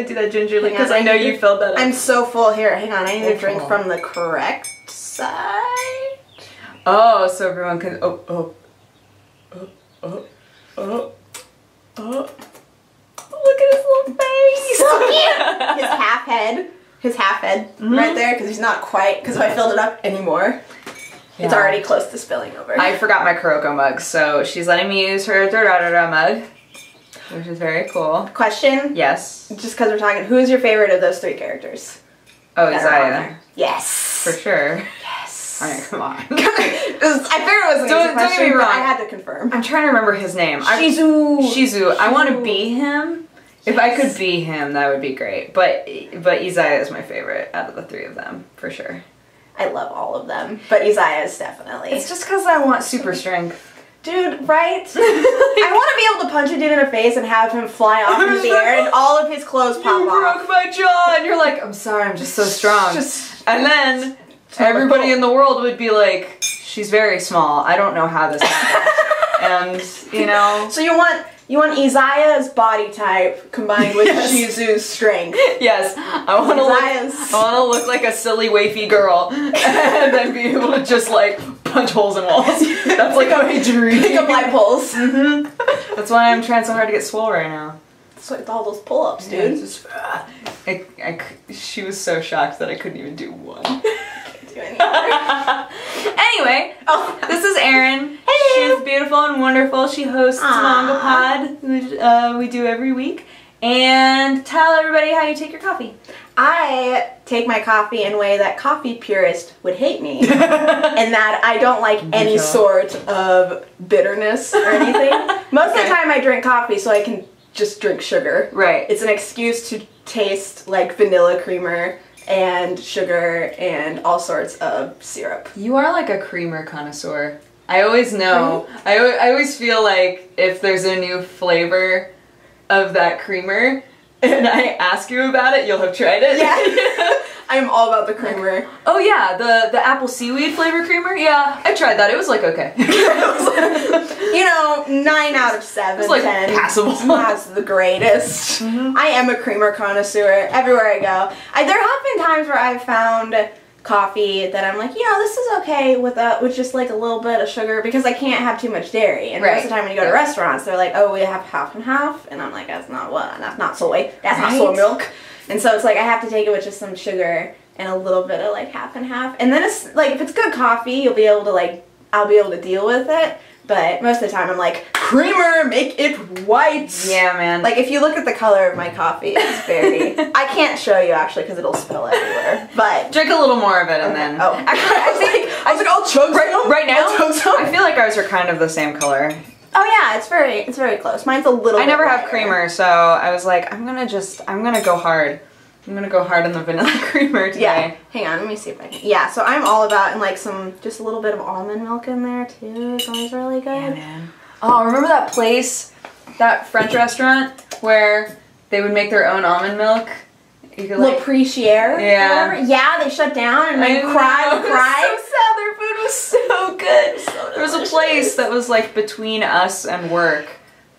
do that gingerly because I know you filled that up. I'm so full here. Hang on, I need to drink from the correct side. Oh, so everyone can. Oh. Look at his little face. His half head right there, because he's not quite, because if I filled it up anymore, it's already close to spilling over. I forgot my Kuroko mug, so she's letting me use her da-da-da-da mug, which is very cool. Question? Yes. Just because we're talking, who is your favorite of those 3 characters? Oh, Isaiah. Yes. For sure. Yes. Alright, come on. I figured it was an easy question, don't get me wrong. I had to confirm. I'm trying to remember his name. Shizu. I want to be him. If I could be him, that would be great. But Isaiah is my favorite out of the 3 of them, for sure. I love all of them, but Isaiah is definitely. It's just because I want super strength. Dude, right? I want to be able to punch a dude in the face and have him fly off into the air and all of his clothes pop off. You broke my jaw! And you're like, I'm sorry, I'm just so strong. And then everybody in the world would be like, she's very small. I don't know how this happened. And, you know. So you want Isaiah's body type combined with Shizu's strength. Yes. I want to look like a silly wafy girl and then be able to just like punch holes in walls. That's like my dream. Pick up light poles. That's why I'm trying so hard to get swole right now. It's like all those pull-ups, dude. Yeah, she was so shocked that I couldn't even do one. Anyway, this is Erin. Hello. She's beautiful and wonderful. She hosts Manga Pod, which we do every week. And tell everybody how you take your coffee. I take my coffee in a way that coffee purists would hate me, and that I don't like any sort of bitterness or anything. Most of the time I drink coffee so I can just drink sugar. Right. It's an excuse to taste like vanilla creamer and sugar and all sorts of syrup. You are like a creamer connoisseur. I always know. I always feel like if there's a new flavor of that creamer and I ask you about it, you'll have tried it. Yeah. I'm all about the creamer. Oh yeah, the apple seaweed flavor creamer? Yeah, I tried that. It was like okay. You know, 9 out of 7, it's like 10. Passable. That's the greatest. I am a creamer connoisseur everywhere I go. There have been times where I've found coffee that I'm like, you know, this is okay with just like a little bit of sugar because I can't have too much dairy. And most of the time when you go to restaurants, they're like, oh, we have half and half, and I'm like, that's not soy. That's not soy milk. And so it's like I have to take it with just some sugar and a little bit of like half and half. And then it's like if it's good coffee, you'll be able to like I'll be able to deal with it. But most of the time I'm like, creamer, make it white. Yeah, man. Like if you look at the color of my coffee, it's very I can't show you actually because it'll spill everywhere. But drink a little more of it and then I was like, I'll chug right now. I feel like ours are kind of the same color. Oh yeah, it's very close. Mine's a little bit never have creamer, so I was like, I'm gonna go hard. I'm gonna go hard on the vanilla creamer today. Yeah. Hang on, let me see if I can. Yeah, so I'm all about and like just a little bit of almond milk in there too. It's always really good. Yeah, man. Oh, remember that place, that French restaurant where they would make their own almond milk? Le Priciere? Yeah. Yeah, they shut down and I cried. So sad. Their food was so good. So there was a place that was like between us and work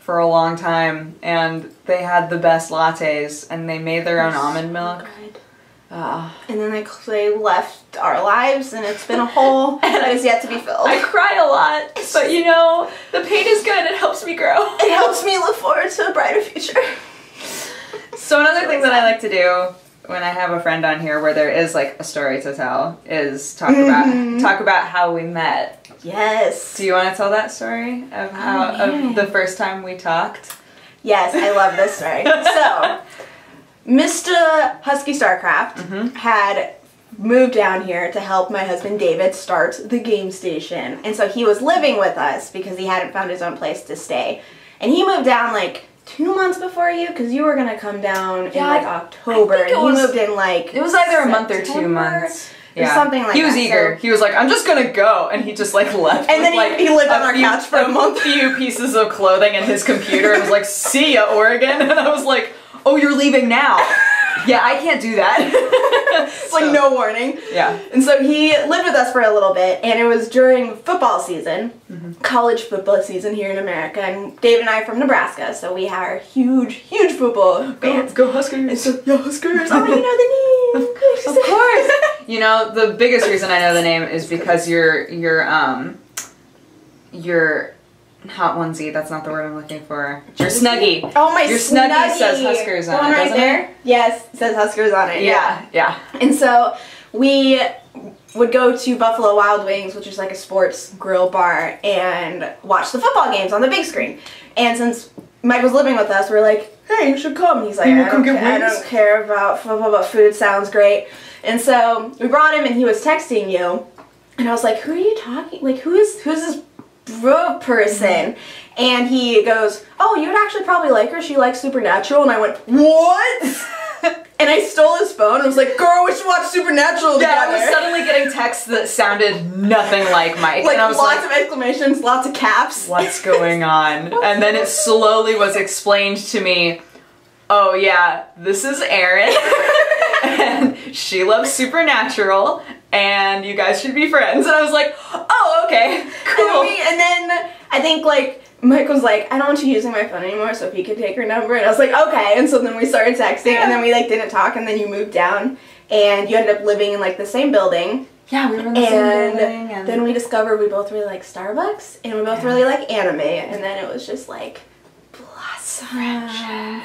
for a long time, and they had the best lattes, and they made their own almond milk. And then they left our lives, and it's been a hole that is yet to be filled. I cry a lot, but you know, the pain is good. It helps me grow. It helps me look forward to a brighter future. So another thing that I like to do when I have a friend on here where there is like a story to tell is talk about how we met. Yes. Do you want to tell that story of how of the first time we talked? Yes, I love this story. So, Mr. Husky Starcraft had moved down here to help my husband David start the game station. And so he was living with us because he hadn't found his own place to stay. And he moved down like 2 months before you because you were going to come down in like October. And he moved in like it was either a month or 2 months. Yeah. Something like that. He was eager. So, he was like, I'm just gonna go. And he just like left. And then he lived on our couch for a month. A few pieces of clothing and his computer and was like, see ya, Oregon. And I was like, oh, you're leaving now. Yeah, I can't do that. It's like no warning. Yeah. And so he lived with us for a little bit, and it was during football season, college football season here in America, and Dave and I are from Nebraska, so we are huge football fans. Go Huskers. And so, yeah, Huskers. Oh, you know the name. Of course. You know, the biggest reason I know the name is because your hot onesie, that's not the word I'm looking for. Your Snuggie. Oh, my Your Snuggie says Huskers on it, right doesn't there? it? Yes, it says Huskers on it. Yeah. And so we would go to Buffalo Wild Wings, which is like a sports grill bar, and watch the football games on the big screen. And since Mike was living with us, we were like, hey, you should come. He's like, I don't care about football, but food sounds great. And so we brought him, and he was texting you, and I was like, who are you talking? Like, who's this bro person? And he goes, oh, you would actually probably like her. She likes Supernatural. And I went, what? And I stole his phone and was like, girl, we should watch Supernatural together. Yeah, I was suddenly getting texts that sounded nothing like Mike. Like, and I was lots of exclamations, lots of caps. What's going on? And then it slowly was explained to me, oh yeah, this is Erin. And she loves Supernatural, and you guys should be friends. And I was like, oh, okay, cool. And then I think, like, Mike was like, I don't want you using my phone anymore, so if he could take her number. And I was like, okay. And so then we started texting, and then we, like, didn't talk, and then you moved down, and you ended up living in, like, the same building. Yeah, we were in the same building. And then we discovered we both really like Starbucks, and we both really like anime, and then it was just, like,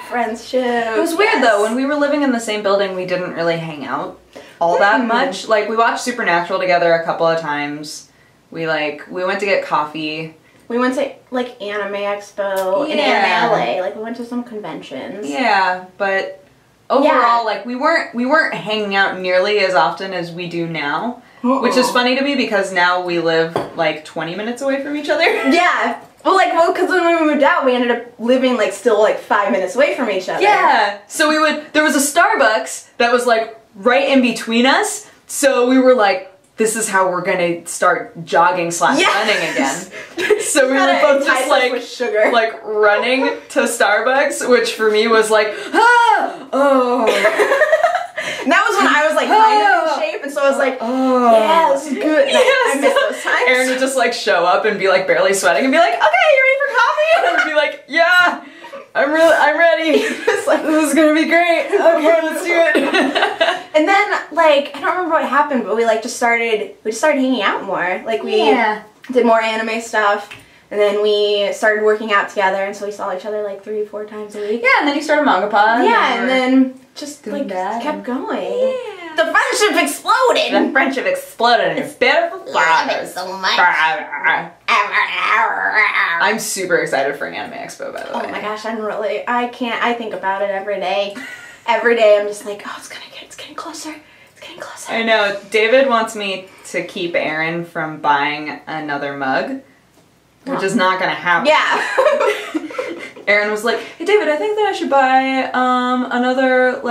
friendship. It was weird though, when we were living in the same building, we didn't really hang out all that much. Like, we watched Supernatural together a couple of times. We went to get coffee. We went to, like, Anime Expo in LA. Like, we went to some conventions. Yeah, but overall, like, we weren't hanging out nearly as often as we do now. Which is funny to me because now we live, like, 20 minutes away from each other. Yeah. Well, because when we moved out, we ended up living, like, still, like, 5 minutes away from each other. Yeah. So there was a Starbucks that was, like, right in between us. So we were like, this is how we're gonna start jogging / running again. So we were both just, like running to Starbucks, which for me was like, And that was when I was, like, kind of in shape, and so I was like, yeah, this is good. And I missed those times. Erin would just, like, show up and be, like, barely sweating and be like, okay, you ready for coffee? And I would be like, yeah, I'm ready. It's like, this is gonna be great. Okay, let's do it. And then, like, I don't remember what happened, but we, like, just started hanging out more. Like, we did more anime stuff. And then we started working out together, and so we saw each other like 3 or 4 times a week. Yeah, and then you started Manga Pod. Yeah, and then just like kept going. Yeah. The friendship exploded! The friendship exploded. It's beautiful. Love it so much. I'm super excited for Anime Expo, by the way. Oh my gosh, I think about it every day. Every day I'm just like, oh, it's getting closer. It's getting closer. I know. David wants me to keep Erin from buying another mug. Which is not gonna happen. Yeah. Erin was like, hey David, I think that I should buy another, like,